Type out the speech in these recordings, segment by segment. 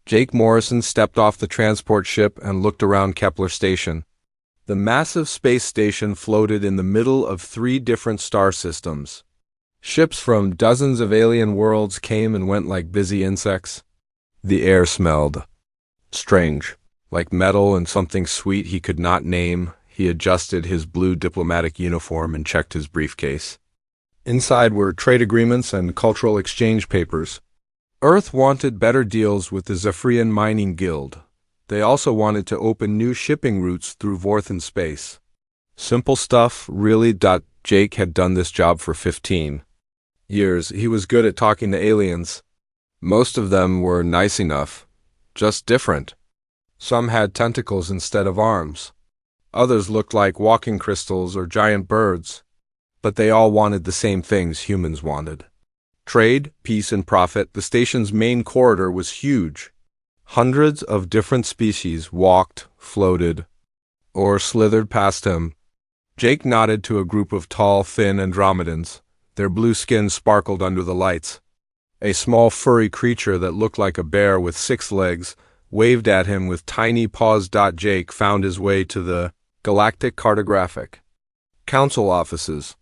Jake Morrison stepped off the transport ship and looked around Kepler Station. The massive space station floated in the middle of 3 different star systems. Ships from dozens of alien worlds came and went like busy insects. The air smelled strange, like metal and something sweet he could not name. He adjusted his blue diplomatic uniform and checked his briefcase. Inside were trade agreements and cultural exchange papers. Earth wanted better deals with the Zephyrian Mining Guild. They also wanted to open new shipping routes through Vorthan space. Simple stuff, really. Jake had done this job for 15 years. He was good at talking to aliens. Most of them were nice enough, just different. Some had tentacles instead of arms. Others looked like walking crystals or giant birds. But they all wanted the same things humans wanted. Trade, peace, and profit. The station's main corridor was huge. Hundreds of different species walked, floated, or slithered past him. Jake nodded to a group of tall, thin Andromedans. Their blue skin sparkled under the lights. A small furry creature that looked like a bear with 6 legs waved at him with tiny paws. Jake found his way to the Galactic Cartographic Council offices.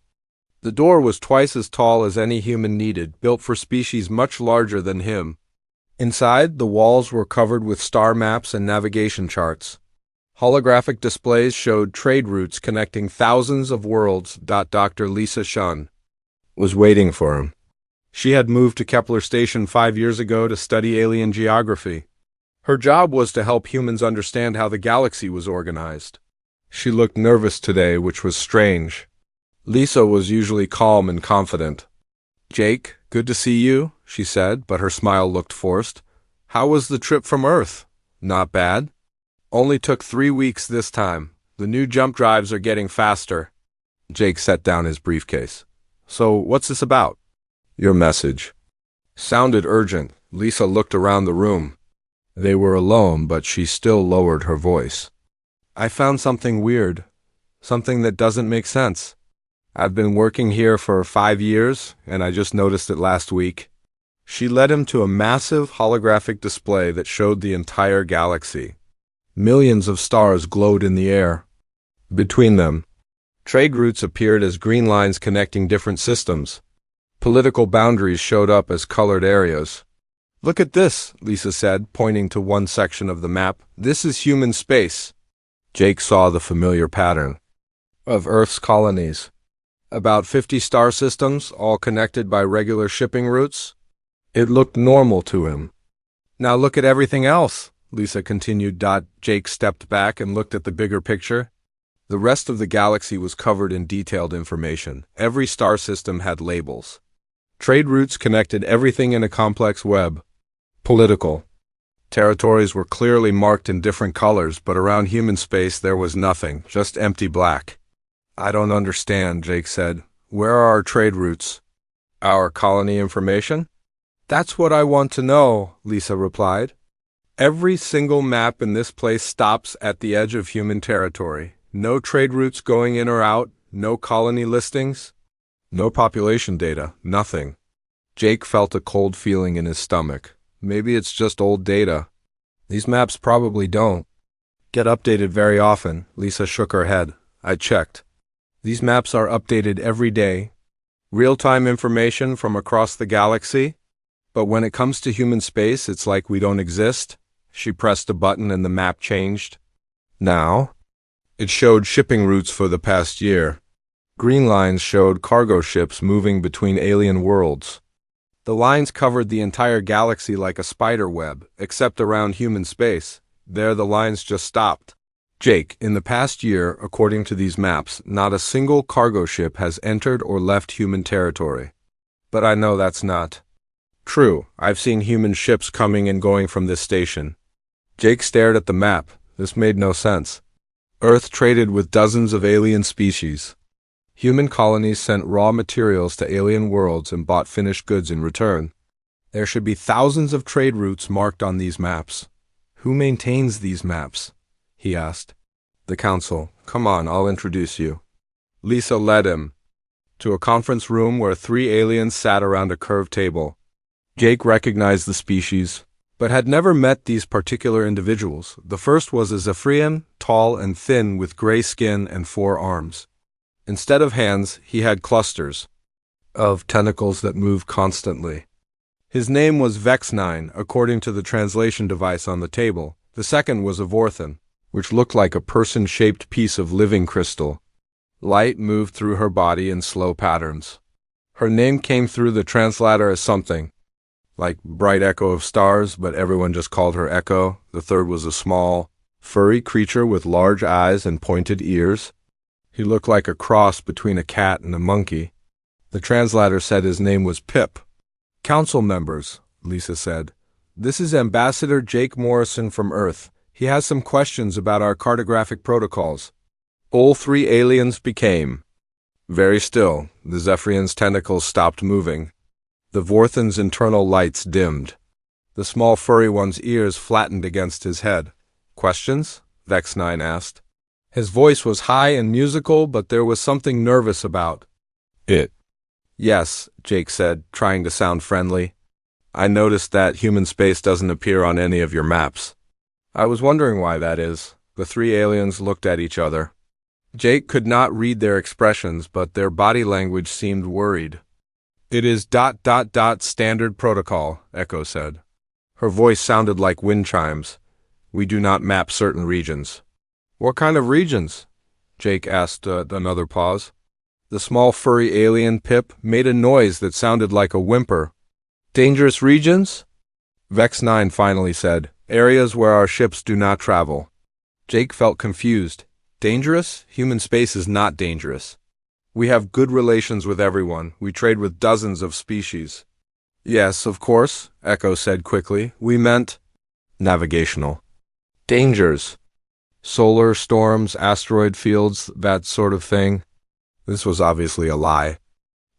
The door was twice as tall as any human needed, built for species much larger than him. Inside, the walls were covered with star maps and navigation charts. Holographic displays showed trade routes connecting thousands of worlds. Dr. Lisa Shun was waiting for him. She had moved to Kepler Station 5 years ago to study alien geography. Her job was to help humans understand how the galaxy was organized. She looked nervous today, which was strange. Lisa was usually calm and confident. "Jake, good to see you," she said, but her smile looked forced. "How was the trip from Earth?" "Not bad. Only took 3 weeks this time. The new jump drives are getting faster." Jake set down his briefcase. "So, what's this about?" "Your message." Sounded urgent. Lisa looked around the room. They were alone, but she still lowered her voice. "I found something weird. Something that doesn't make sense. I've been working here for 5 years, and I just noticed it last week." She led him to a massive holographic display that showed the entire galaxy. Millions of stars glowed in the air. Between them, trade routes appeared as green lines connecting different systems. Political boundaries showed up as colored areas. "Look at this," Lisa said, pointing to one section of the map. "This is human space." Jake saw the familiar pattern of Earth's colonies. About 50 star systems, all connected by regular shipping routes. It looked normal to him. "Now look at everything else," Lisa continued. Jake stepped back and looked at the bigger picture. The rest of the galaxy was covered in detailed information. Every star system had labels. Trade routes connected everything in a complex web. Political territories were clearly marked in different colors, but around human space there was nothing, just empty black. "I don't understand," Jake said. "Where are our trade routes?" "Our colony information?" "That's what I want to know," Lisa replied. "Every single map in this place stops at the edge of human territory. No trade routes going in or out, no colony listings, no population data, nothing." Jake felt a cold feeling in his stomach. Maybe it's just old data. These maps probably don't get updated very often. Lisa shook her head. "I checked. These maps are updated every day. Real-time information from across the galaxy. But when it comes to human space, it's like we don't exist." She pressed a button and the map changed. Now, it showed shipping routes for the past year. Green lines showed cargo ships moving between alien worlds. The lines covered the entire galaxy like a spider web, except around human space. There the lines just stopped. "Jake, in the past year, according to these maps, not a single cargo ship has entered or left human territory." "But I know that's not true. I've seen human ships coming and going from this station." Jake stared at the map. This made no sense. Earth traded with dozens of alien species. Human colonies sent raw materials to alien worlds and bought finished goods in return. There should be thousands of trade routes marked on these maps. "Who maintains these maps?" he asked. "The Council. Come on, I'll introduce you." Lisa led him to a conference room where 3 aliens sat around a curved table. Jake recognized the species. but had never met these particular individuals. The first was a Zephyrian, tall and thin with gray skin and 4 arms. Instead of hands, he had clusters of tentacles that moved constantly. His name was Vex9, according to the translation device on the table. The second was a Vorthan, which looked like a person-shaped piece of living crystal. Light moved through her body in slow patterns. Her name came through the translator as something like Bright Echo of Stars, but everyone just called her Echo. The third was a small, furry creature with large eyes and pointed ears. He looked like a cross between a cat and a monkey. The translator said his name was Pip. "Council members," Lisa said. "This is Ambassador Jake Morrison from Earth. He has some questions about our cartographic protocols." All 3 aliens became very still. The Zephyrian's tentacles stopped moving. The Vorthan's internal lights dimmed. The small furry one's ears flattened against his head. "Questions?" Vex9 asked. His voice was high and musical, but there was something nervous about it. "Yes," Jake said, trying to sound friendly. "I noticed that human space doesn't appear on any of your maps. I was wondering why that is." The 3 aliens looked at each other. Jake could not read their expressions, but their body language seemed worried. "It is ... standard protocol," Echo said. Her voice sounded like wind chimes. "We do not map certain regions." "What kind of regions?" Jake asked another pause. The small furry alien, Pip, made a noise that sounded like a whimper. "Dangerous regions?" Vex9 finally said. "Areas where our ships do not travel." Jake felt confused. Dangerous? Human space is not dangerous. We have good relations with everyone. We trade with dozens of species. "Yes, of course," Echo said quickly. "We meant navigational dangers. Solar storms, asteroid fields, that sort of thing." This was obviously a lie.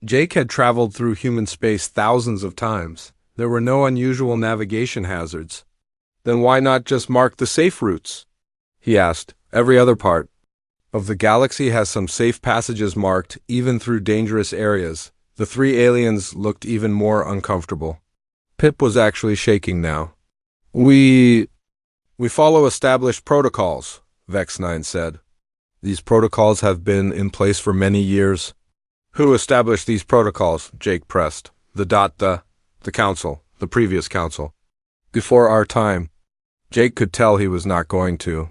Jake had traveled through human space thousands of times. There were no unusual navigation hazards. "Then why not just mark the safe routes?" he asked. "Every other part of the galaxy has some safe passages marked, even through dangerous areas." The 3 aliens looked even more uncomfortable. Pip was actually shaking now. We follow established protocols," Vex9 said. "These protocols have been in place for many years." "Who established these protocols?" Jake pressed. The council, the previous council. "Before our time." Jake could tell he was not going to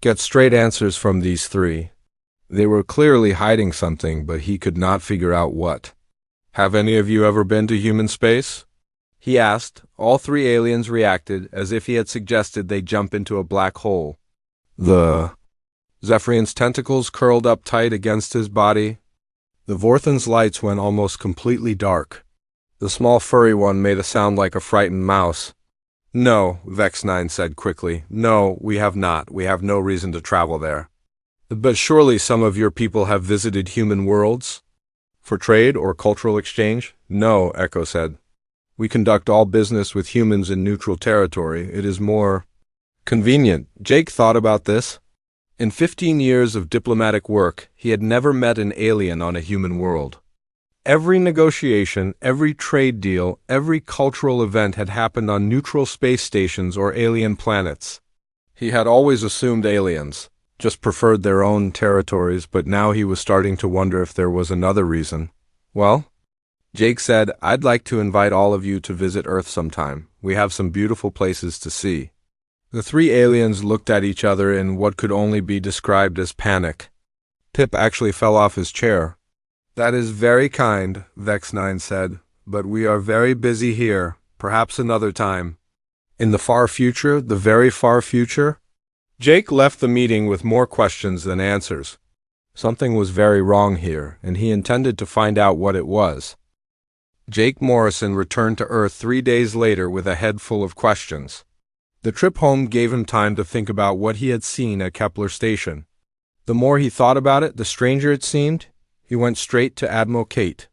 get straight answers from these 3. They were clearly hiding something, but he could not figure out what. "Have any of you ever been to human space?" he asked. All 3 aliens reacted as if he had suggested they jump into a black hole. The Zephyrian's tentacles curled up tight against his body. The Vorthan's lights went almost completely dark. The small furry one made a sound like a frightened mouse. "No," Vex9 said quickly. "No, we have not. We have no reason to travel there." "But surely some of your people have visited human worlds? For trade or cultural exchange?" "No," Echo said. "We conduct all business with humans in neutral territory. It is more convenient." Jake thought about this. In 15 years of diplomatic work, he had never met an alien on a human world. Every negotiation, every trade deal, every cultural event had happened on neutral space stations or alien planets. He had always assumed aliens just preferred their own territories, but now he was starting to wonder if there was another reason. "Well," Jake said, "I'd like to invite all of you to visit Earth sometime. We have some beautiful places to see." The 3 aliens looked at each other in what could only be described as panic. Pip actually fell off his chair. "That is very kind," Vex9 said, "but we are very busy here. Perhaps another time." "In the far future? The very far future?" Jake left the meeting with more questions than answers. Something was very wrong here, and he intended to find out what it was. Jake Morrison returned to Earth 3 days later with a head full of questions. The trip home gave him time to think about what he had seen at Kepler Station. The more he thought about it, the stranger it seemed. He went straight to Admiral Kate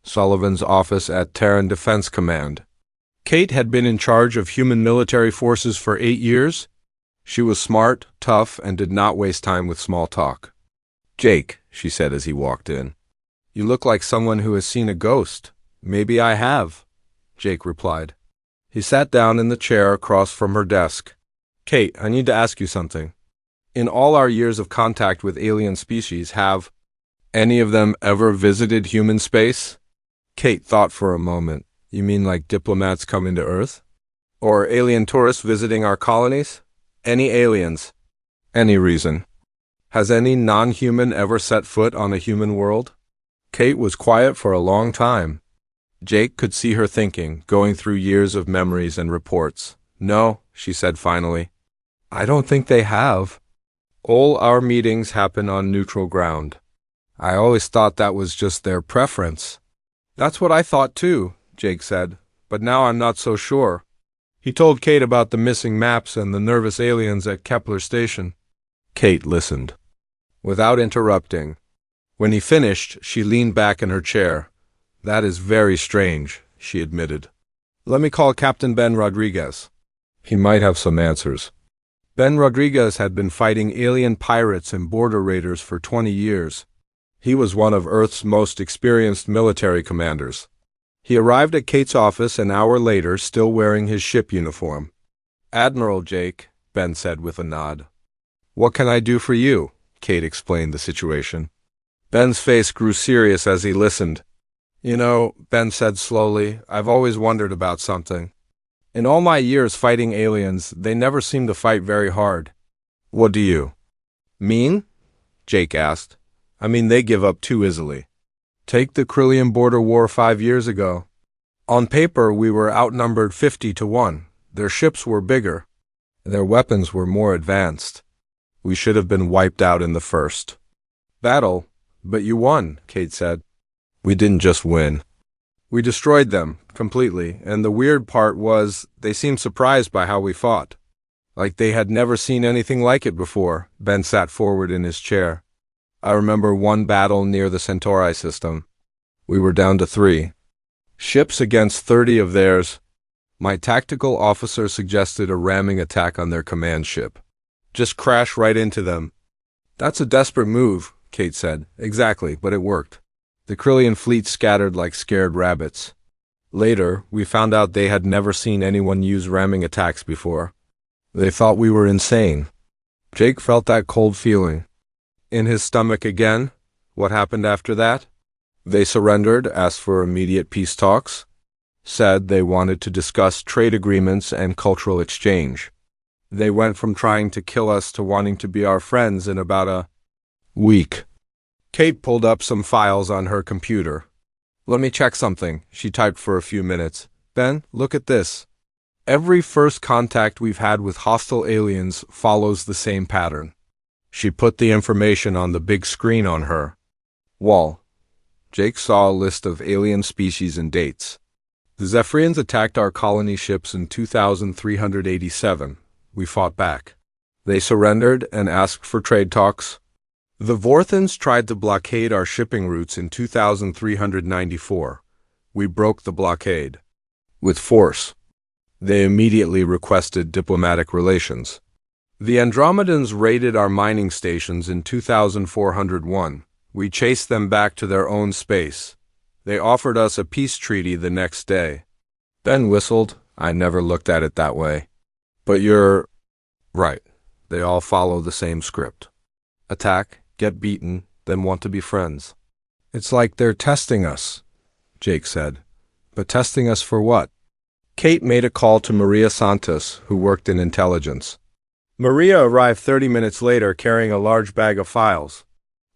Sullivan's office at Terran Defense Command. Kate had been in charge of human military forces for 8 years. She was smart, tough, and did not waste time with small talk. "Jake," she said as he walked in, "you look like someone who has seen a ghost." "Maybe I have," Jake replied. He sat down in the chair across from her desk. Kate, I need to ask you something. In all our years of contact with alien species, have any of them ever visited human space? Kate thought for a moment. You mean like diplomats coming to Earth? Or alien tourists visiting our colonies? Any aliens? Any reason? Has any non-human ever set foot on a human world? Kate was quiet for a long time. Jake could see her thinking, going through years of memories and reports. No, she said finally. I don't think they have. All our meetings happen on neutral ground. I always thought that was just their preference. That's what I thought too, Jake said, but now I'm not so sure. He told Kate about the missing maps and the nervous aliens at Kepler Station. Kate listened, without interrupting. When he finished, she leaned back in her chair. That is very strange, she admitted. Let me call Captain Ben Rodriguez. He might have some answers. Ben Rodriguez had been fighting alien pirates and border raiders for 20 years. He was one of Earth's most experienced military commanders. He arrived at Kate's office an hour later, still wearing his ship uniform. Admiral Jake, Ben said with a nod. What can I do for you? Kate explained the situation. Ben's face grew serious as he listened. You know, Ben said slowly, I've always wondered about something. In all my years fighting aliens, they never seem to fight very hard. What do you mean? Jake asked. I mean, they give up too easily. Take the Krillian border war 5 years ago. On paper, we were outnumbered 50-1. Their ships were bigger. Their weapons were more advanced. We should have been wiped out in the first battle, but you won, Kate said. We didn't just win. We destroyed them completely, and the weird part was they seemed surprised by how we fought. Like they had never seen anything like it before. Ben sat forward in his chair. I remember one battle near the Centauri system. We were down to 3 ships against 30 of theirs. My tactical officer suggested a ramming attack on their command ship. Just crash right into them. That's a desperate move, Kate said. Exactly, but it worked. The Krillian fleet scattered like scared rabbits. Later, we found out they had never seen anyone use ramming attacks before. They thought we were insane. Jake felt that cold feeling in his stomach again. What happened after that? They surrendered, asked for immediate peace talks, said they wanted to discuss trade agreements and cultural exchange. They went from trying to kill us to wanting to be our friends in about a week. Kate pulled up some files on her computer. Let me check something, she typed for a few minutes. Ben, look at this. Every first contact we've had with hostile aliens follows the same pattern. She put the information on the big screen on her wall. Jake saw a list of alien species and dates. The Zephyrians attacked our colony ships in 2387. We fought back. They surrendered and asked for trade talks. The Vorthans tried to blockade our shipping routes in 2394. We broke the blockade with force. They immediately requested diplomatic relations. The Andromedans raided our mining stations in 2401. We chased them back to their own space. They offered us a peace treaty the next day. Ben whistled. I never looked at it that way. But you're right. They all follow the same script. Attack, get beaten, then want to be friends. It's like they're testing us, Jake said. But testing us for what? Kate made a call to Maria Santos, who worked in intelligence. Maria arrived 30 minutes later carrying a large bag of files.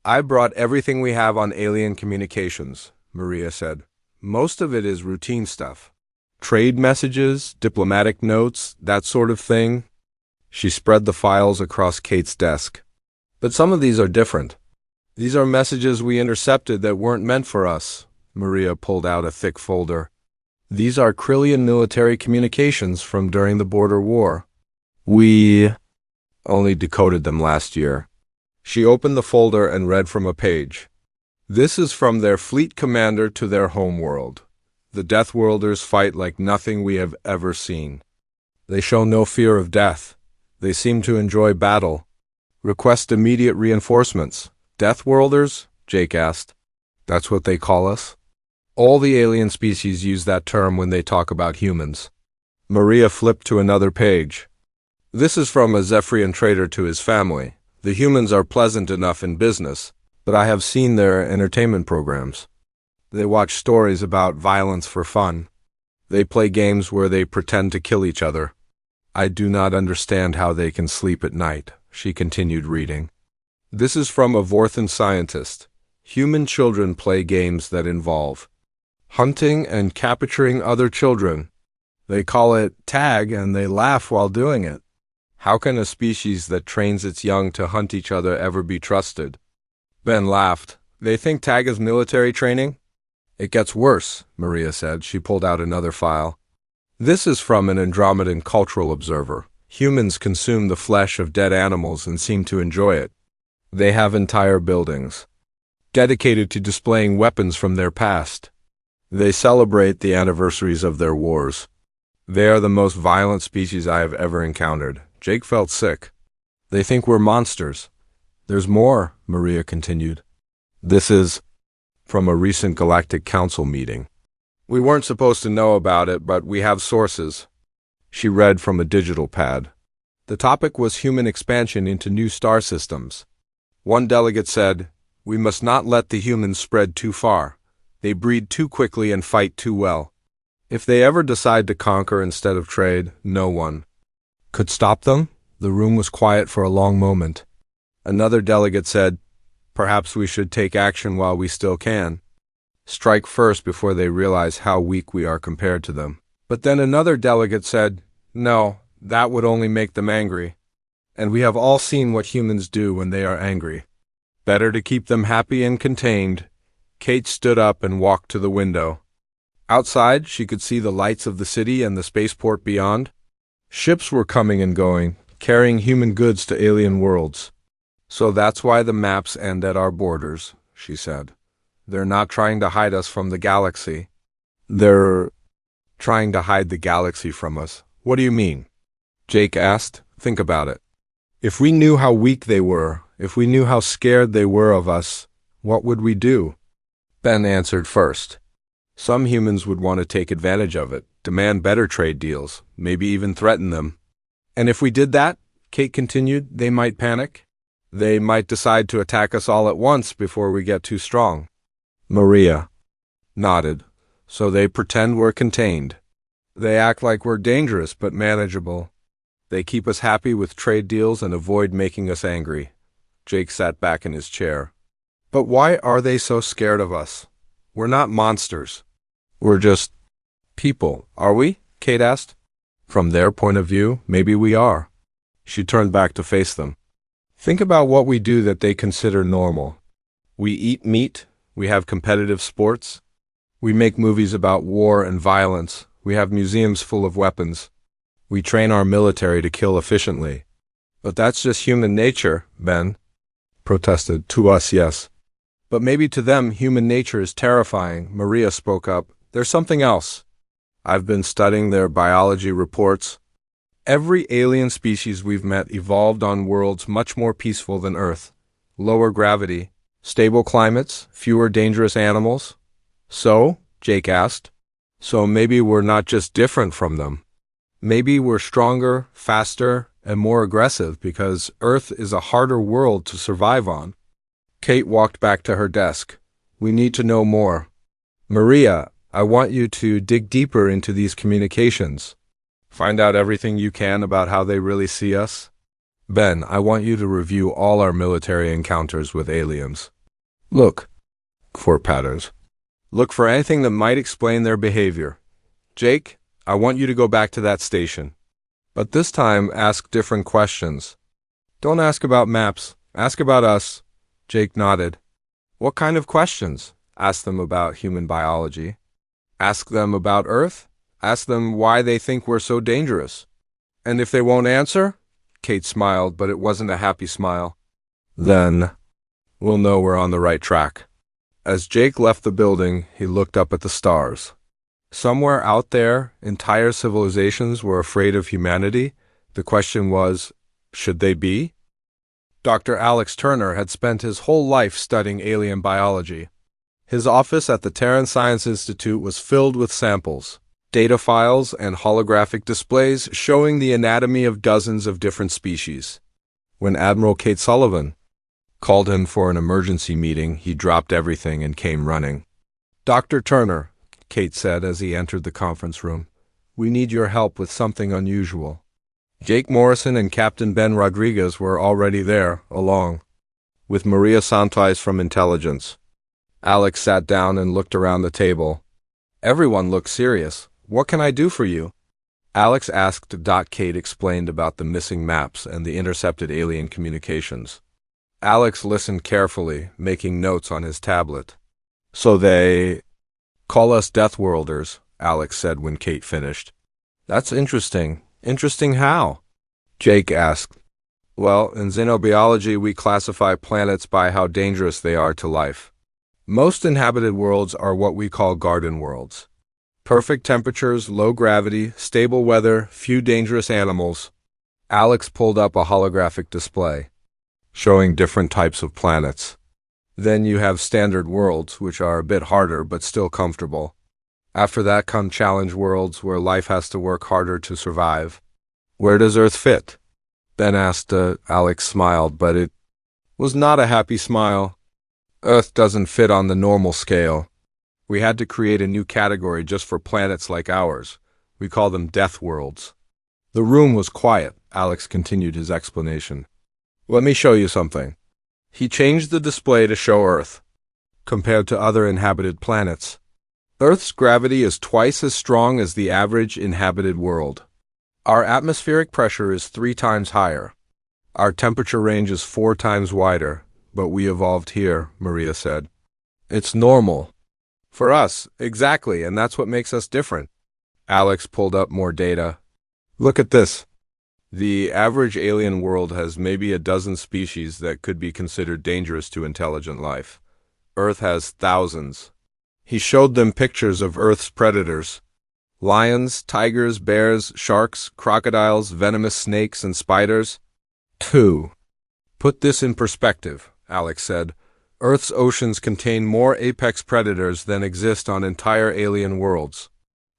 I brought everything we have on alien communications, Maria said. Most of it is routine stuff. Trade messages, diplomatic notes, that sort of thing. She spread the files across Kate's desk. But some of these are different. These are messages we intercepted that weren't meant for us. Maria pulled out a thick folder. These are Krillian military communications from during the border war. We only decoded them last year. She opened the folder and read from a page. This is from their fleet commander to their homeworld. The Deathworlders fight like nothing we have ever seen. They show no fear of death. They seem to enjoy battle. Request immediate reinforcements. Deathworlders? Jake asked. That's what they call us? All the alien species use that term when they talk about humans. Maria flipped to another page. This is from a Zephyrian trader to his family. The humans are pleasant enough in business, but I have seen their entertainment programs. They watch stories about violence for fun. They play games where they pretend to kill each other. I do not understand how they can sleep at night, she continued reading. This is from a Vorthan scientist. Human children play games that involve hunting and capturing other children. They call it tag and they laugh while doing it. How can a species that trains its young to hunt each other ever be trusted? Ben laughed. They think tag is military training? It gets worse, Maria said. She pulled out another file. This is from an Andromedan cultural observer. Humans consume the flesh of dead animals and seem to enjoy it. They have entire buildings dedicated to displaying weapons from their past. They celebrate the anniversaries of their wars. They are the most violent species I have ever encountered. Jake felt sick. They think we're monsters. There's more, Maria continued. This is from a recent Galactic Council meeting. We weren't supposed to know about it, but we have sources. She read from a digital pad. The topic was human expansion into new star systems. One delegate said, "We must not let the humans spread too far. They breed too quickly and fight too well. If they ever decide to conquer instead of trade, no one could stop them." The room was quiet for a long moment. Another delegate said, "Perhaps we should take action while we still can. Strike first before they realize how weak we are compared to them." But then another delegate said, "No, that would only make them angry. And we have all seen what humans do when they are angry. Better to keep them happy and contained." Kate stood up and walked to the window. Outside, she could see the lights of the city and the spaceport beyond. Ships were coming and going, carrying human goods to alien worlds. "So that's why the maps end at our borders," she said. "They're not trying to hide us from the galaxy. They're trying to hide the galaxy from us." "What do you mean?" Jake asked. "Think about it. If we knew how weak they were, if we knew how scared they were of us, what would we do?" Ben answered first. "Some humans would want to take advantage of it, demand better trade deals, maybe even threaten them." "And if we did that," Kate continued, "they might panic. They might decide to attack us all at once before we get too strong." Maria nodded. "So they pretend we're contained. They act like we're dangerous but manageable. They keep us happy with trade deals and avoid making us angry." Jake sat back in his chair. "But why are they so scared of us? We're not monsters. We're just people, are we?" Kate asked. "From their point of view, maybe we are." She turned back to face them. "Think about what we do that they consider normal. We eat meat. We have competitive sports. We make movies about war and violence. We have museums full of weapons. We train our military to kill efficiently." "But that's just human nature," Ben protested. "To us, yes. But maybe to them, human nature is terrifying." Maria spoke up. "There's something else. I've been studying their biology reports. Every alien species we've met evolved on worlds much more peaceful than Earth. Lower gravity, stable climates, fewer dangerous animals." "So?" Jake asked. "So maybe we're not just different from them. Maybe we're stronger, faster, and more aggressive because Earth is a harder world to survive on." Kate walked back to her desk. "We need to know more. Maria, I want you to dig deeper into these communications. Find out everything you can about how they really see us. Ben, I want you to review all our military encounters with aliens. Look for patterns. Look for anything that might explain their behavior. Jake, I want you to go back to that station. But this time, ask different questions. Don't ask about maps. Ask about us." Jake nodded. "What kind of questions?" "Ask them about human biology. Ask them about Earth. Ask them why they think we're so dangerous. And if they won't answer?" Kate smiled, but it wasn't a happy smile. "Then we'll know we're on the right track." As Jake left the building, he looked up at the stars. Somewhere out there, entire civilizations were afraid of humanity. The question was, should they be? Dr. Alex Turner had spent his whole life studying alien biology. His office at the Terran Science Institute was filled with samples. data files, and holographic displays showing the anatomy of dozens of different species. When Admiral Kate Sullivan called him for an emergency meeting, he dropped everything and came running. "Dr. Turner," Kate said as he entered the conference room, "we need your help with something unusual." Jake Morrison and Captain Ben Rodriguez were already there, along with Maria Santos from Intelligence. Alex sat down and looked around the table. Everyone looked serious. "What can I do for you?" Alex asked. Kate explained about the missing maps and the intercepted alien communications. Alex listened carefully, making notes on his tablet. "So they call us Deathworlders," Alex said when Kate finished. "That's interesting. Interesting how?" Jake asked. "Well, in xenobiology we classify planets by how dangerous they are to life. Most inhabited worlds are what we call garden worlds. Perfect temperatures, low gravity, stable weather, few dangerous animals." Alex pulled up a holographic display showing different types of planets. Then you have standard worlds, which are a bit harder but still comfortable. After that come challenge worlds, where life has to work harder to survive. "Where does Earth fit?" Ben asked. Alex smiled, but it was not a happy smile. "Earth doesn't fit on the normal scale. We had to create a new category just for planets like ours. We call them death worlds." The room was quiet. Alex continued his explanation. "Let me show you something." He changed the display to show Earth. Compared to other inhabited planets, Earth's gravity is twice as strong as the average inhabited world. Our atmospheric pressure is 3 times higher. Our temperature range is 4 times wider, but we evolved here, Maria said. "It's normal." "For us, exactly, and that's what makes us different." Alex pulled up more data. "Look at this. The average alien world has maybe a dozen species that could be considered dangerous to intelligent life. Earth has thousands." He showed them pictures of Earth's predators. Lions, tigers, bears, sharks, crocodiles, venomous snakes, and spiders. "To put this in perspective," Alex said, "Earth's oceans contain more apex predators than exist on entire alien worlds.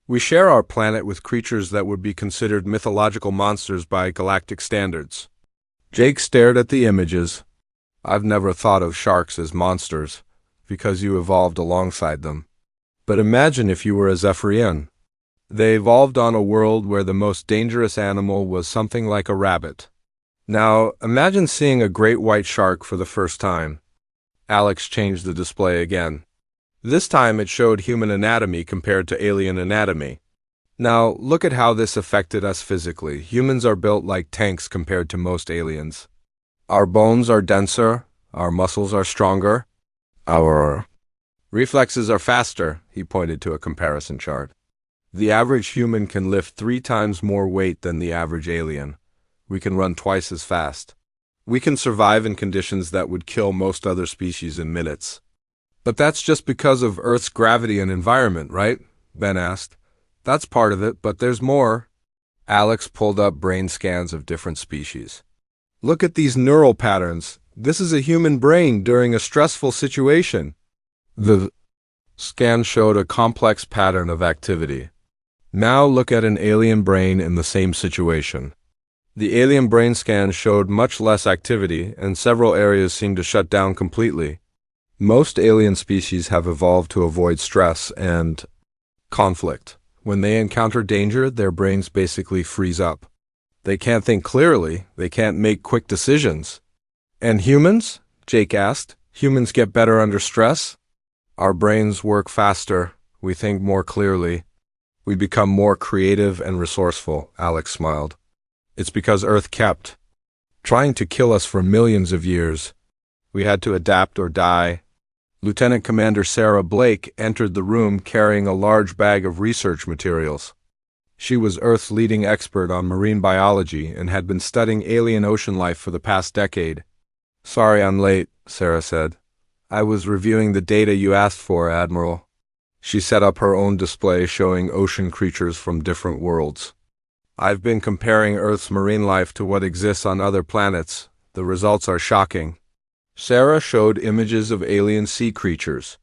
We share our planet with creatures that would be considered mythological monsters by galactic standards." Jake stared at the images. "I've never thought of sharks as monsters, because you evolved alongside them. But imagine if you were a Zephyrian. They evolved on a world where the most dangerous animal was something like a rabbit. Now, imagine seeing a great white shark for the first time." Alex changed the display again. This time it showed human anatomy compared to alien anatomy. "Now, look at how this affected us physically. Humans are built like tanks compared to most aliens. Our bones are denser, our muscles are stronger, our reflexes are faster," he pointed to a comparison chart. "The average human can lift 3 times more weight than the average alien. We can run twice as fast. We can survive in conditions that would kill most other species in minutes." "But that's just because of Earth's gravity and environment, right?" Ben asked. "That's part of it, but there's more." Alex pulled up brain scans of different species. "Look at these neural patterns. This is a human brain during a stressful situation." The scan showed a complex pattern of activity. Now look at an alien brain in the same situation. The alien brain scan showed much less activity, and several areas seemed to shut down completely. Most alien species have evolved to avoid stress and conflict. When they encounter danger, their brains basically freeze up. They can't think clearly, they can't make quick decisions. "And humans?" Jake asked. "Humans get better under stress?" "Our brains work faster, we think more clearly. We become more creative and resourceful," Alex smiled. "It's because Earth kept trying to kill us for millions of years. We had to adapt or die." Lieutenant Commander Sarah Blake entered the room carrying a large bag of research materials. She was Earth's leading expert on marine biology and had been studying alien ocean life for the past decade. "Sorry I'm late," Sarah said. "I was reviewing the data you asked for, Admiral." She set up her own display showing ocean creatures from different worlds. "I've been comparing Earth's marine life to what exists on other planets. The results are shocking." Sarah showed images of alien sea creatures.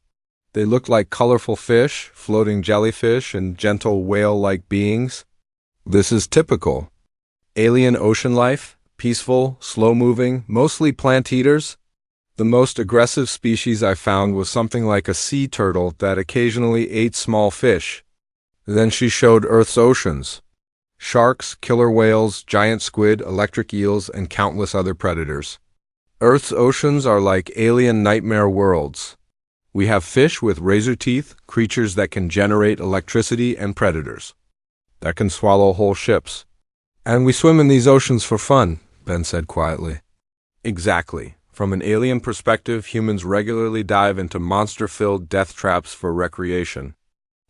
They looked like colorful fish, floating jellyfish, and gentle whale-like beings. This is typical. Alien ocean life, peaceful, slow-moving, mostly plant-eaters. The most aggressive species I found was something like a sea turtle that occasionally ate small fish. Then she showed Earth's oceans. Sharks, killer whales, giant squid, electric eels, and countless other predators. Earth's oceans are like alien nightmare worlds. We have fish with razor teeth, creatures that can generate electricity, and predators that can swallow whole ships. And we swim in these oceans for fun, Ben said quietly. Exactly. From an alien perspective, humans regularly dive into monster-filled death traps for recreation.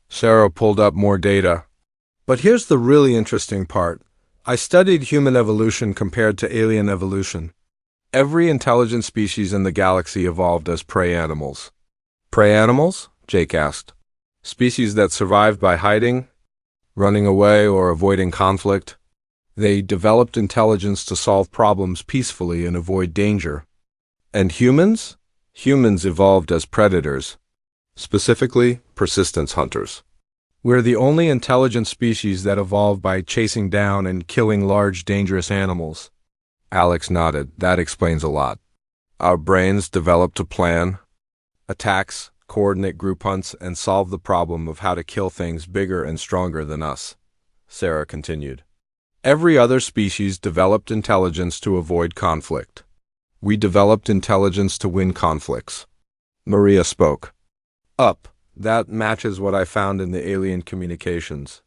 Sarah pulled up more data. But here's the really interesting part. I studied human evolution compared to alien evolution. Every intelligent species in the galaxy evolved as prey animals. Prey animals? Jake asked. Species that survived by hiding, running away, or avoiding conflict. They developed intelligence to solve problems peacefully and avoid danger. And humans? Humans evolved as predators. Specifically, persistence hunters. We're the only intelligent species that evolved by chasing down and killing large, dangerous animals. Alex nodded. That explains a lot. Our brains developed to plan attacks, coordinate group hunts, and solve the problem of how to kill things bigger and stronger than us. Sarah continued. Every other species developed intelligence to avoid conflict. We developed intelligence to win conflicts. Maria spoke. That matches what I found in the alien communications.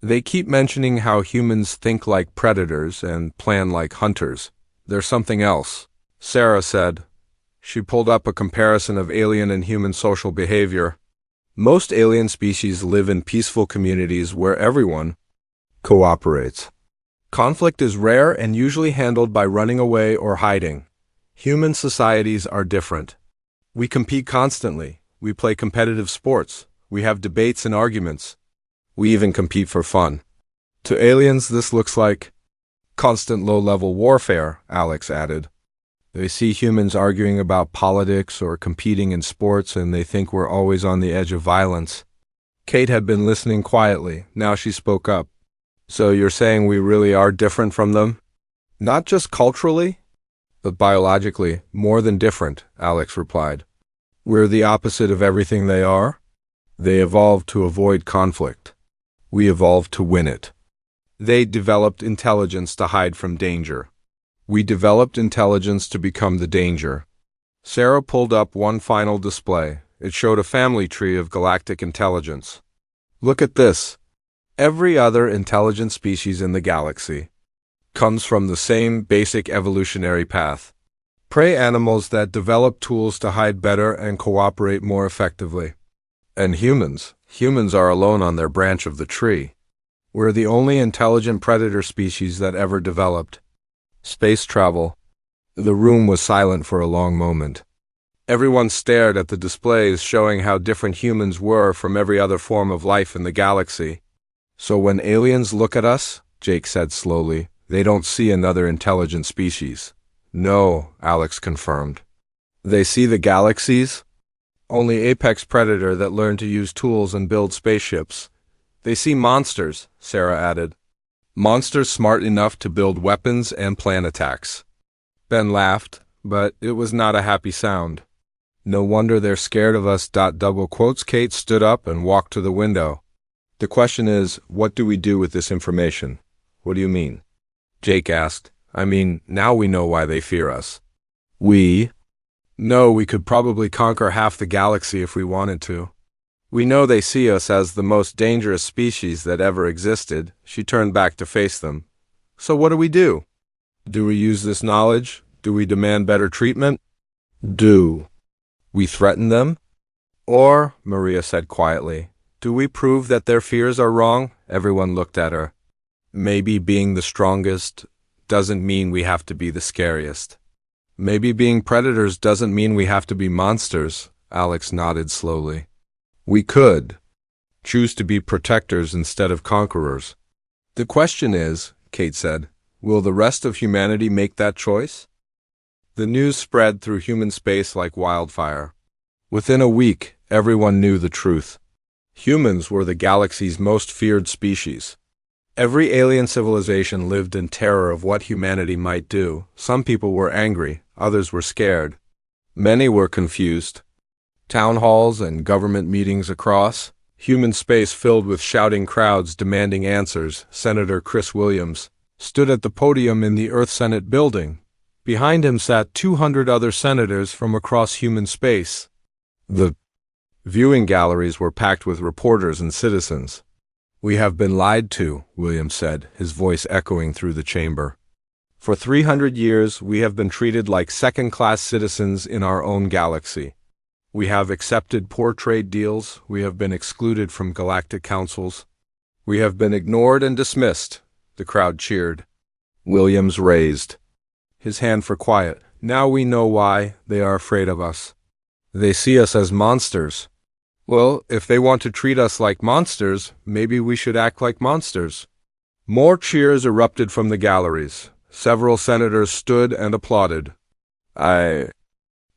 They keep mentioning how humans think like predators and plan like hunters. There's something else, Sarah said. She pulled up a comparison of alien and human social behavior. Most alien species live in peaceful communities where everyone cooperates. Conflict is rare and usually handled by running away or hiding. Human societies are different. We compete constantly. We play competitive sports. We have debates and arguments. We even compete for fun. To aliens, this looks like constant low-level warfare, Alex added. They see humans arguing about politics or competing in sports, and they think we're always on the edge of violence. Kate had been listening quietly. Now she spoke up. So you're saying we really are different from them? Not just culturally, but biologically, more than different, Alex replied. We're the opposite of everything they are. They evolved to avoid conflict. We evolved to win it. They developed intelligence to hide from danger. We developed intelligence to become the danger. Sarah pulled up one final display. It showed a family tree of galactic intelligence. Look at this. Every other intelligent species in the galaxy comes from the same basic evolutionary path. Prey animals that develop tools to hide better and cooperate more effectively. And humans are alone on their branch of the tree. We're the only intelligent predator species that ever developed. Space travel. The room was silent for a long moment. Everyone stared at the displays showing how different humans were from every other form of life in the galaxy. So when aliens look at us, Jake said slowly, they don't see another intelligent species. No, Alex confirmed. They see the galaxy's only apex predator that learned to use tools and build spaceships. They see monsters, Sarah added. Monsters smart enough to build weapons and plan attacks. Ben laughed, but it was not a happy sound. No wonder they're scared of us. Double quotes. Kate stood up and walked to the window. The question is, what do we do with this information? What do you mean? Jake asked. I mean, now we know why they fear us. We know we could probably conquer half the galaxy if we wanted to. We know they see us as the most dangerous species that ever existed. She turned back to face them. So what do we do? Do we use this knowledge? Do we demand better treatment? Do we threaten them? Or, Maria said quietly, do we prove that their fears are wrong? Everyone looked at her. Maybe being the strongest doesn't mean we have to be the scariest. Maybe being predators doesn't mean we have to be monsters, Alex nodded slowly. We could choose to be protectors instead of conquerors. The question is, Kate said, will the rest of humanity make that choice? The news spread through human space like wildfire. Within a week, everyone knew the truth. Humans were the galaxy's most feared species. Every alien civilization lived in terror of what humanity might do. Some people were angry, others were scared. Many were confused. Town halls and government meetings across, human space filled with shouting crowds demanding answers. Senator Chris Williams stood at the podium in the Earth Senate building. Behind him sat 200 other senators from across human space. The viewing galleries were packed with reporters and citizens. "We have been lied to," Williams said, his voice echoing through the chamber. "For 300 years, we have been treated like second-class citizens in our own galaxy. We have accepted poor trade deals, we have been excluded from galactic councils. We have been ignored and dismissed." The crowd cheered. Williams raised his hand for quiet. "Now we know why they are afraid of us. They see us as monsters." "Well, if they want to treat us like monsters, maybe we should act like monsters." More cheers erupted from the galleries. Several senators stood and applauded. "I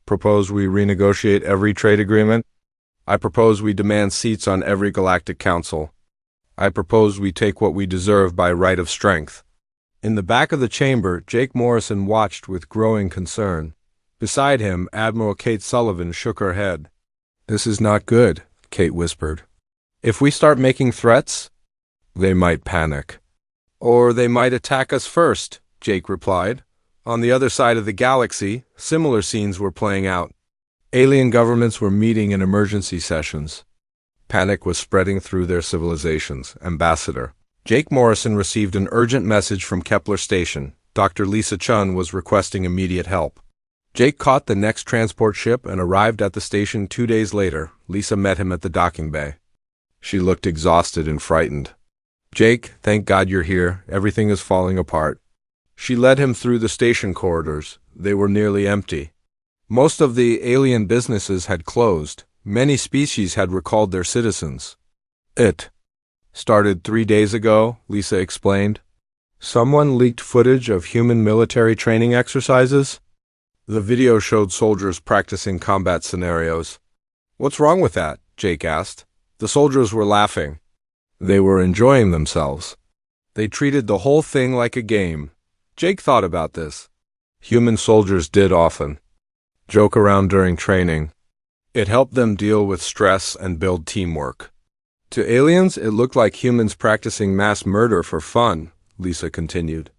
propose we renegotiate every trade agreement. I propose we demand seats on every galactic council. I propose we take what we deserve by right of strength." In the back of the chamber, Jake Morrison watched with growing concern. Beside him, Admiral Kate Sullivan shook her head. "This is not good," Kate whispered. "If we start making threats, they might panic. Or they might attack us first," Jake replied. On the other side of the galaxy, similar scenes were playing out. Alien governments were meeting in emergency sessions. Panic was spreading through their civilizations. Ambassador Jake Morrison received an urgent message from Kepler Station. Dr. Lisa Chun was requesting immediate help. Jake caught the next transport ship and arrived at the station 2 days later. Lisa met him at the docking bay. She looked exhausted and frightened. "Jake, thank God you're here. Everything is falling apart." She led him through the station corridors. They were nearly empty. Most of the alien businesses had closed. Many species had recalled their citizens. "It started 3 days ago," Lisa explained. "Someone leaked footage of human military training exercises. The video showed soldiers practicing combat scenarios." "What's wrong with that?" Jake asked. The soldiers were laughing. They were enjoying themselves. They treated the whole thing like a game. Jake thought about this. Human soldiers did often joke around during training. It helped them deal with stress and build teamwork. To aliens, it looked like humans practicing mass murder for fun, Lisa continued.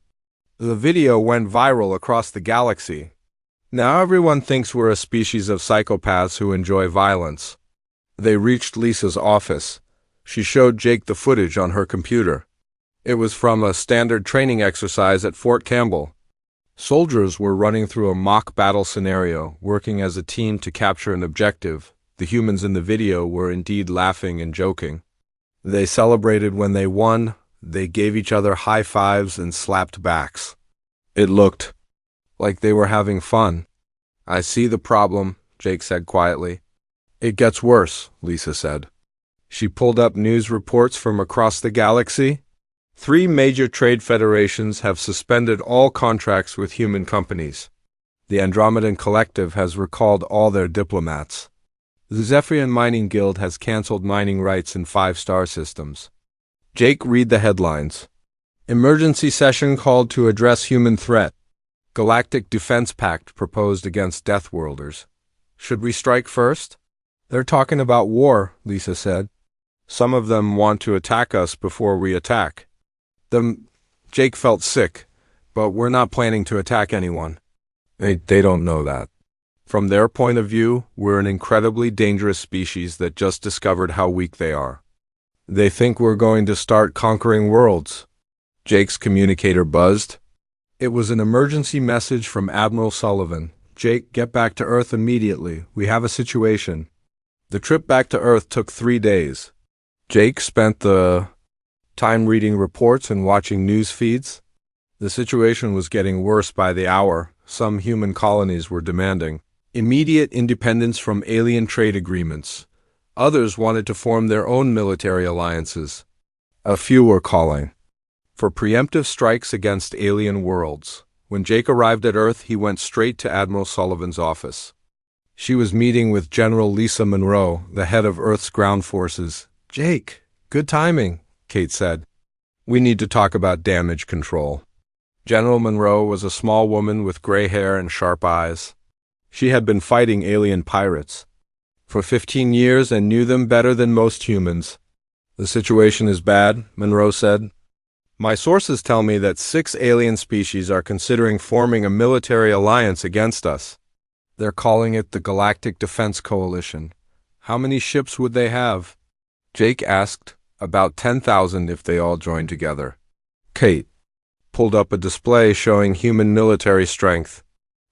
The video went viral across the galaxy. Now everyone thinks we're a species of psychopaths who enjoy violence. They reached Lisa's office. She showed Jake the footage on her computer. It was from a standard training exercise at Fort Campbell. Soldiers were running through a mock battle scenario, working as a team to capture an objective. The humans in the video were indeed laughing and joking. They celebrated when they won. They gave each other high fives and slapped backs. It looked like they were having fun. "I see the problem," Jake said quietly. "It gets worse," Lisa said. She pulled up news reports from across the galaxy. 3 major trade federations have suspended all contracts with human companies. The Andromedan Collective has recalled all their diplomats. The Zephyrian Mining Guild has canceled mining rights in 5 star systems. Jake, read the headlines. Emergency session called to address human threat. Galactic Defense Pact proposed against Deathworlders. Should we strike first? They're talking about war, Lisa said. Some of them want to attack us before we attack. Jake felt sick, but we're not planning to attack anyone. They don't know that. From their point of view, we're an incredibly dangerous species that just discovered how weak they are. They think we're going to start conquering worlds. Jake's communicator buzzed. It was an emergency message from Admiral Sullivan. "Jake, get back to Earth immediately. We have a situation." The trip back to Earth took 3 days. Jake spent the time reading reports and watching news feeds. The situation was getting worse by the hour. Some human colonies were demanding immediate independence from alien trade agreements. Others wanted to form their own military alliances. A few were calling for preemptive strikes against alien worlds. When Jake arrived at Earth, he went straight to Admiral Sullivan's office. She was meeting with General Lisa Monroe, the head of Earth's ground forces. "Jake, good timing," Kate said. "We need to talk about damage control." General Monroe was a small woman with gray hair and sharp eyes. She had been fighting alien pirates for 15 years and knew them better than most humans. "The situation is bad," Monroe said. "My sources tell me that 6 alien species are considering forming a military alliance against us. They're calling it the Galactic Defense Coalition. How many ships would they have?" Jake asked. "About 10,000 if they all joined together." Kate pulled up a display showing human military strength.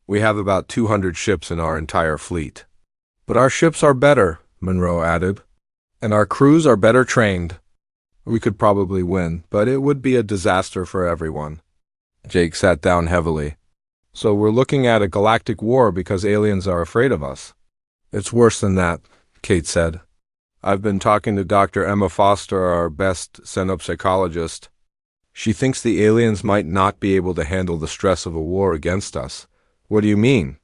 "We have about 200 ships in our entire fleet." "But our ships are better," Monroe added, "and our crews are better trained. We could probably win, but it would be a disaster for everyone." Jake sat down heavily. "So we're looking at a galactic war because aliens are afraid of us?" "It's worse than that," Kate said. "I've been talking to Dr. Emma Foster, our best xenopsychologist. She thinks the aliens might not be able to handle the stress of a war against us." "What do you mean?"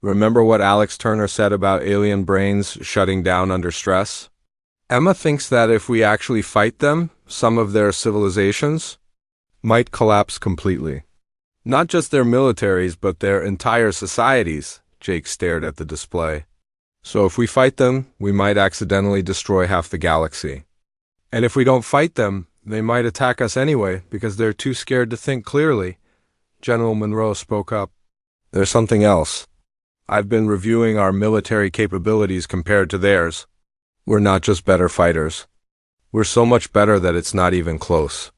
"Remember what Alex Turner said about alien brains shutting down under stress? Emma thinks that if we actually fight them, some of their civilizations might collapse completely. Not just their militaries, but their entire societies." Jake stared at the display. "So if we fight them, we might accidentally destroy half the galaxy. And if we don't fight them, they might attack us anyway because they're too scared to think clearly." General Monroe spoke up. "There's something else. I've been reviewing our military capabilities compared to theirs. We're not just better fighters. We're so much better that it's not even close."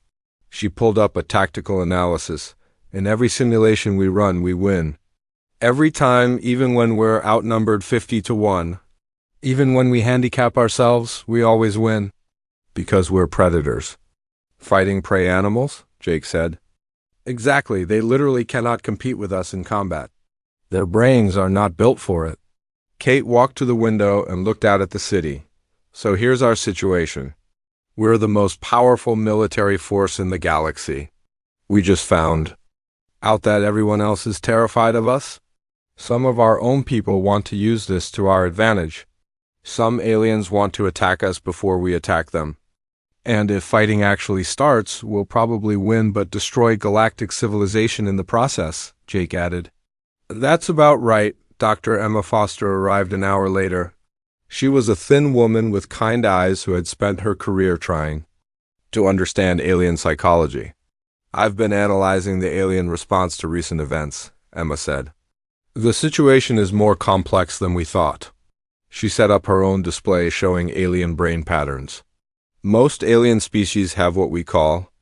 She pulled up a tactical analysis. "In every simulation we run, we win. Every time, even when we're outnumbered 50-1. Even when we handicap ourselves, we always win. Because we're predators." "Fighting prey animals?" Jake said. "Exactly. They literally cannot compete with us in combat. Their brains are not built for it." Kate walked to the window and looked out at the city. "So here's our situation. We're the most powerful military force in the galaxy. We just found out that everyone else is terrified of us. Some of our own people want to use this to our advantage. Some aliens want to attack us before we attack them. And if fighting actually starts, we'll probably win but destroy galactic civilization in the process," Jake added. "That's about right." Dr. Emma Foster arrived an hour later. She was a thin woman with kind eyes who had spent her career trying to understand alien psychology. "I've been analyzing the alien response to recent events," Emma said. "The situation is more complex than we thought." She set up her own display showing alien brain patterns. "Most alien species have what we call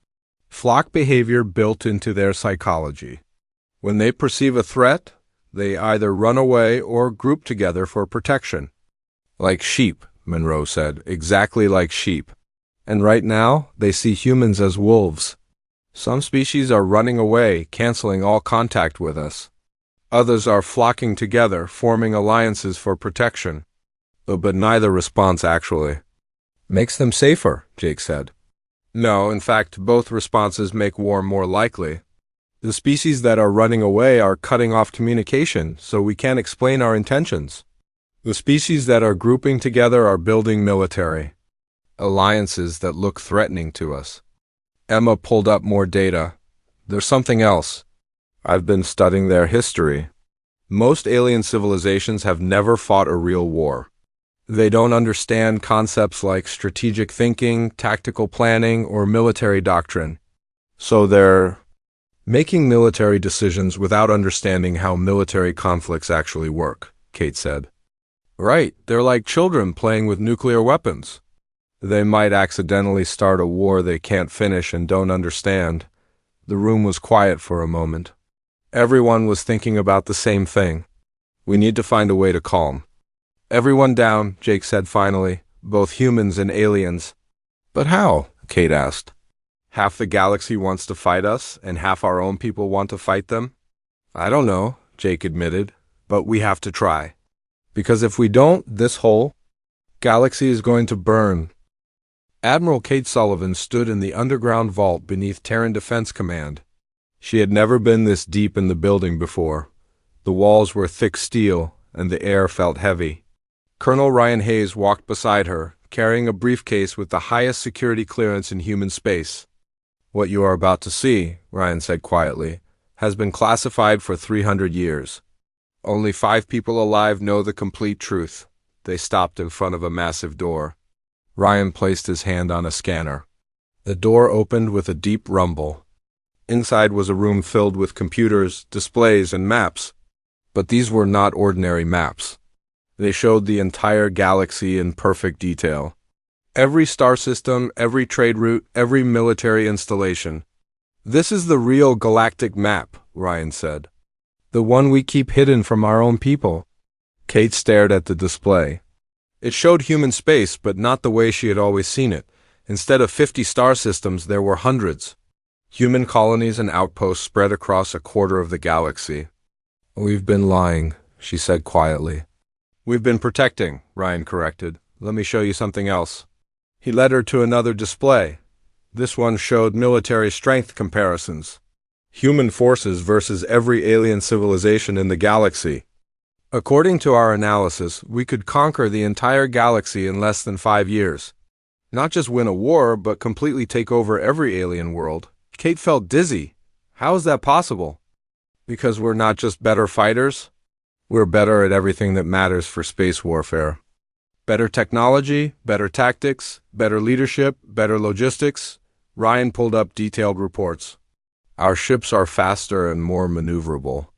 flock behavior built into their psychology. When they perceive a threat, they either run away or group together for protection." "Like sheep," Monroe said, "exactly like sheep. And right now, they see humans as wolves. Some species are running away, canceling all contact with us. Others are flocking together, forming alliances for protection. But neither response actually makes them safer," Jake said. "No, in fact, both responses make war more likely. The species that are running away are cutting off communication, so we can't explain our intentions. The species that are grouping together are building military alliances that look threatening to us." Emma pulled up more data. "There's something else. I've been studying their history. Most alien civilizations have never fought a real war. They don't understand concepts like strategic thinking, tactical planning, or military doctrine. So they're making military decisions without understanding how military conflicts actually work," Kate said. "Right, they're like children playing with nuclear weapons. They might accidentally start a war they can't finish and don't understand." The room was quiet for a moment. Everyone was thinking about the same thing. "We need to find a way to calm everyone down," Jake said finally, "both humans and aliens." "But how?" Kate asked. "Half the galaxy wants to fight us, and half our own people want to fight them?" "I don't know," Jake admitted, "but we have to try. Because if we don't, this whole galaxy is going to burn." Admiral Kate Sullivan stood in the underground vault beneath Terran Defense Command. She had never been this deep in the building before. The walls were thick steel, and the air felt heavy. Colonel Ryan Hayes walked beside her, carrying a briefcase with the highest security clearance in human space. "What you are about to see," Ryan said quietly, "has been classified for 300 years. Only 5 people alive know the complete truth." They stopped in front of a massive door. Ryan placed his hand on a scanner. The door opened with a deep rumble. Inside was a room filled with computers, displays, and maps. But these were not ordinary maps. They showed the entire galaxy in perfect detail. Every star system, every trade route, every military installation. "This is the real galactic map," Ryan said. "The one we keep hidden from our own people." Kate stared at the display. It showed human space, but not the way she had always seen it. Instead of 50 star systems, there were hundreds. Human colonies and outposts spread across a quarter of the galaxy. "We've been lying," she said quietly. "We've been protecting," Ryan corrected. "Let me show you something else." He led her to another display. This one showed military strength comparisons. Human forces versus every alien civilization in the galaxy. "According to our analysis, we could conquer the entire galaxy in less than 5 years. Not just win a war, but completely take over every alien world." Kate felt dizzy. How is that possible? Because we're not just better fighters? We're better at everything that matters for space warfare. Better technology, better tactics, better leadership, better logistics. Ryan pulled up detailed reports. "Our ships are faster and more maneuverable.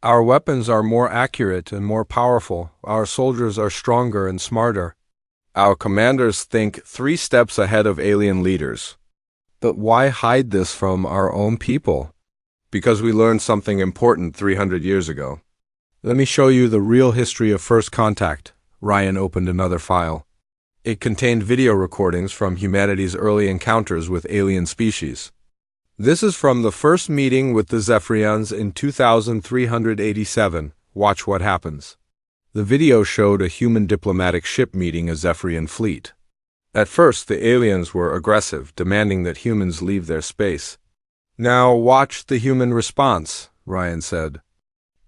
Our weapons are more accurate and more powerful. Our soldiers are stronger and smarter. Our commanders think 3 steps ahead of alien leaders." But why hide this from our own people? Because we learned something important 300 years ago. "Let me show you the real history of First Contact." Ryan opened another file. It contained video recordings from humanity's early encounters with alien species. "This is from the first meeting with the Zephyrians in 2387. Watch what happens." The video showed a human diplomatic ship meeting a Zephyrian fleet. At first, the aliens were aggressive, demanding that humans leave their space. "Now watch the human response," Ryan said.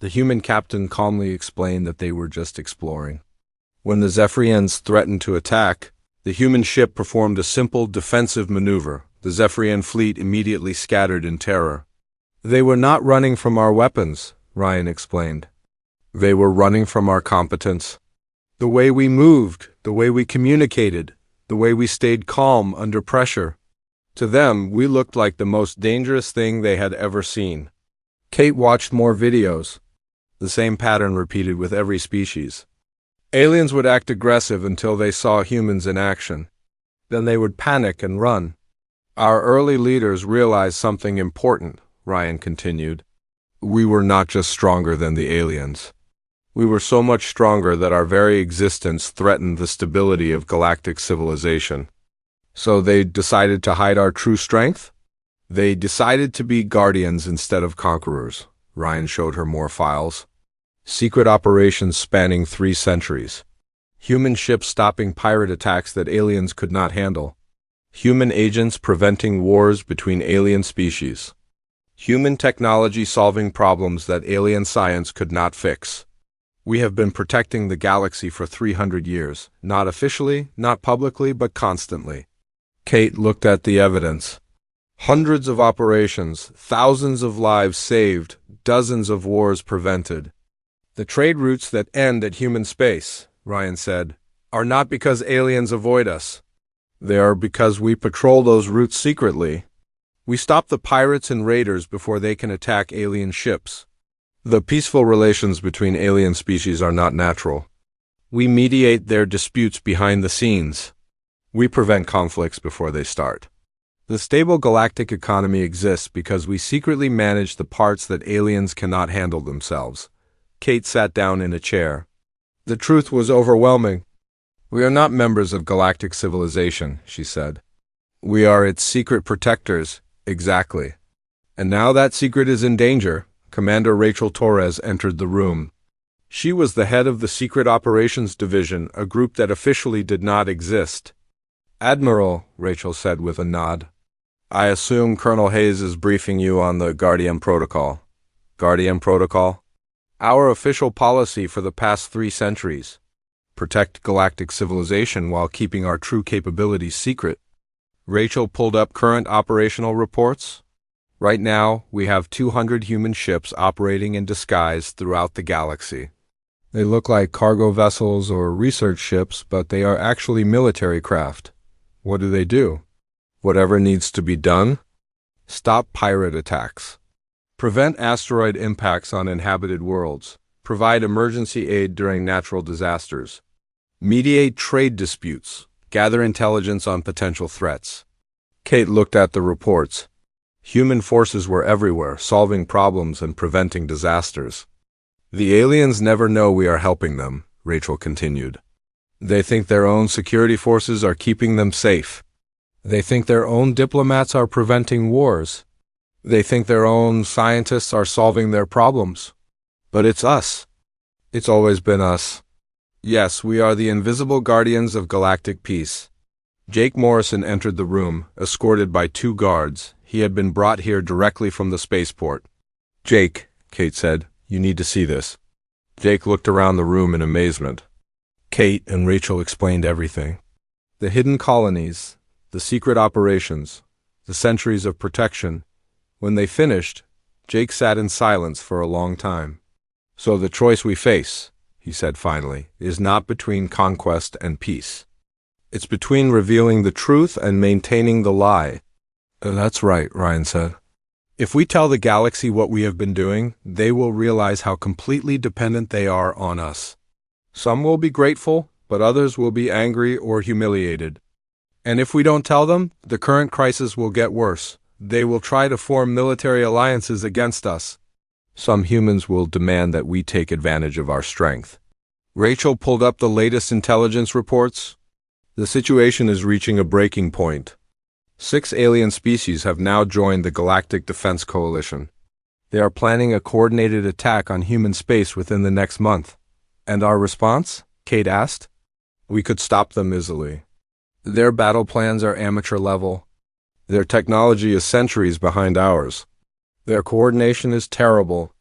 The human captain calmly explained that they were just exploring. When the Zephyrians threatened to attack, the human ship performed a simple defensive maneuver. The Zephyrian fleet immediately scattered in terror. "They were not running from our weapons," Ryan explained. "They were running from our competence. The way we moved, the way we communicated, the way we stayed calm under pressure. To them, we looked like the most dangerous thing they had ever seen." Kate watched more videos. The same pattern repeated with every species. Aliens would act aggressive until they saw humans in action. Then they would panic and run. "Our early leaders realized something important," Ryan continued. "We were not just stronger than the aliens. We were so much stronger that our very existence threatened the stability of galactic civilization. So they decided to hide our true strength? They decided to be guardians instead of conquerors." Ryan showed her more files. Secret operations spanning 3 centuries. Human ships stopping pirate attacks that aliens could not handle. Human agents preventing wars between alien species. Human technology solving problems that alien science could not fix. We have been protecting the galaxy for 300 years, not officially, not publicly, but constantly. Kate looked at the evidence. Hundreds of operations, thousands of lives saved, dozens of wars prevented. "The trade routes that end at human space," Ryan said, "are not because aliens avoid us. They are because we patrol those routes secretly. We stop the pirates and raiders before they can attack alien ships. The peaceful relations between alien species are not natural. We mediate their disputes behind the scenes. We prevent conflicts before they start. The stable galactic economy exists because we secretly manage the parts that aliens cannot handle themselves." Kate sat down in a chair. The truth was overwhelming. "We are not members of galactic civilization," she said. "We are its secret protectors." "Exactly. And now that secret is in danger." Commander Rachel Torres entered the room. She was the head of the Secret Operations Division, a group that officially did not exist. "Admiral," Rachel said with a nod, "I assume Colonel Hayes is briefing you on the Guardian Protocol." "Guardian Protocol?" Our official policy for the past 3 centuries. Protect galactic civilization while keeping our true capabilities secret. Rachel pulled up current operational reports. Right now, we have 200 human ships operating in disguise throughout the galaxy. They look like cargo vessels or research ships, but they are actually military craft. What do? Whatever needs to be done. Stop pirate attacks. Prevent asteroid impacts on inhabited worlds. Provide emergency aid during natural disasters. Mediate trade disputes. Gather intelligence on potential threats. Kate looked at the reports. Human forces were everywhere, solving problems and preventing disasters. The aliens never know we are helping them, Rachel continued. They think their own security forces are keeping them safe. They think their own diplomats are preventing wars. They think their own scientists are solving their problems. But it's us. It's always been us. Yes, we are the invisible guardians of galactic peace. Jake Morrison entered the room, escorted by 2 guards. He had been brought here directly from the spaceport. Jake, Kate said, you need to see this. Jake looked around the room in amazement. Kate and Rachel explained everything. The hidden colonies, the secret operations, the centuries of protection. When they finished, Jake sat in silence for a long time. So the choice we face, he said finally, is not between conquest and peace. It's between revealing the truth and maintaining the lie. That's right, Ryan said. If we tell the galaxy what we have been doing, they will realize how completely dependent they are on us. Some will be grateful, but others will be angry or humiliated. And if we don't tell them, the current crisis will get worse. They will try to form military alliances against us. Some humans will demand that we take advantage of our strength. Rachel pulled up the latest intelligence reports. The situation is reaching a breaking point. 6 alien species have now joined the Galactic Defense Coalition. They are planning a coordinated attack on human space within the next month. And our response? Kate asked. We could stop them easily. Their battle plans are amateur level. Their technology is centuries behind ours. Their coordination is terrible.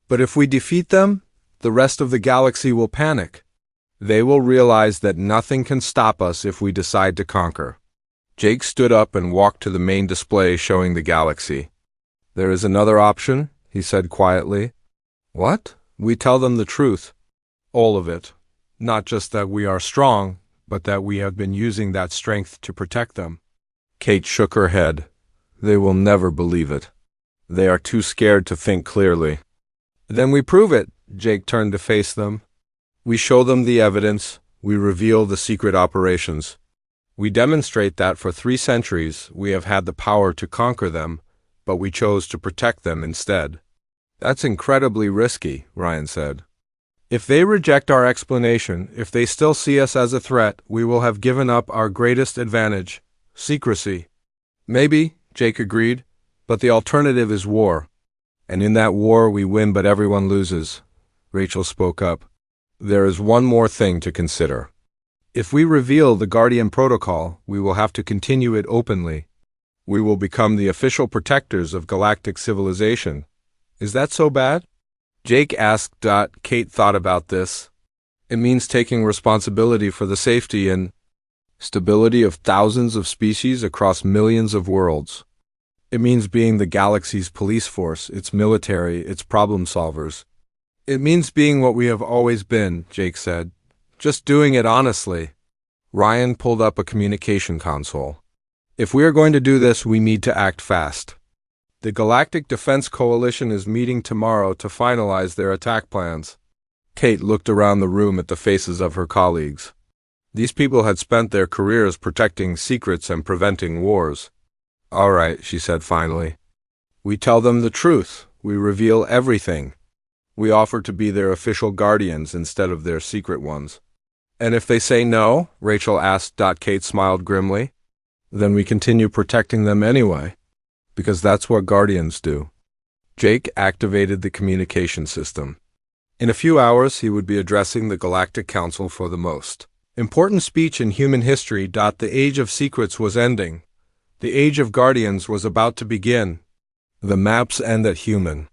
But if we defeat them, the rest of the galaxy will panic. They will realize that nothing can stop us if we decide to conquer. Jake stood up and walked to the main display showing the galaxy. There is another option, he said quietly. What? We tell them the truth. All of it. Not just that we are strong, but that we have been using that strength to protect them. Kate shook her head. They will never believe it. They are too scared to think clearly. Then we prove it, Jake turned to face them. We show them the evidence. We reveal the secret operations. We demonstrate that for 3 centuries we have had the power to conquer them, but we chose to protect them instead. That's incredibly risky, Ryan said. If they reject our explanation, if they still see us as a threat, we will have given up our greatest advantage, secrecy. Maybe, Jake agreed, but the alternative is war. And in that war we win but everyone loses. Rachel spoke up. There is one more thing to consider. If we reveal the Guardian Protocol, we will have to continue it openly. We will become the official protectors of galactic civilization. Is that so bad? Jake asked. Kate thought about this. It means taking responsibility for the safety and stability of thousands of species across millions of worlds. It means being the galaxy's police force, its military, its problem solvers. It means being what we have always been, Jake said. Just doing it honestly. Ryan pulled up a communication console. If we are going to do this, we need to act fast. The Galactic Defense Coalition is meeting tomorrow to finalize their attack plans. Kate looked around the room at the faces of her colleagues. These people had spent their careers protecting secrets and preventing wars. All right, she said finally. We tell them the truth. We reveal everything. We offer to be their official guardians instead of their secret ones. And if they say no, Rachel asked. Kate smiled grimly. Then we continue protecting them anyway, because that's what guardians do. Jake activated the communication system. In a few hours, he would be addressing the Galactic Council for the most important speech in human history. The age of secrets was ending. The age of guardians was about to begin. The maps end at human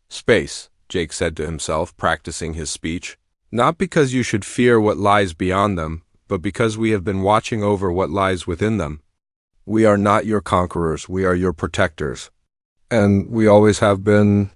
space. Jake said to himself, practicing his speech. Not because you should fear what lies beyond them, but because we have been watching over what lies within them. We are not your conquerors, we are your protectors. And we always have been.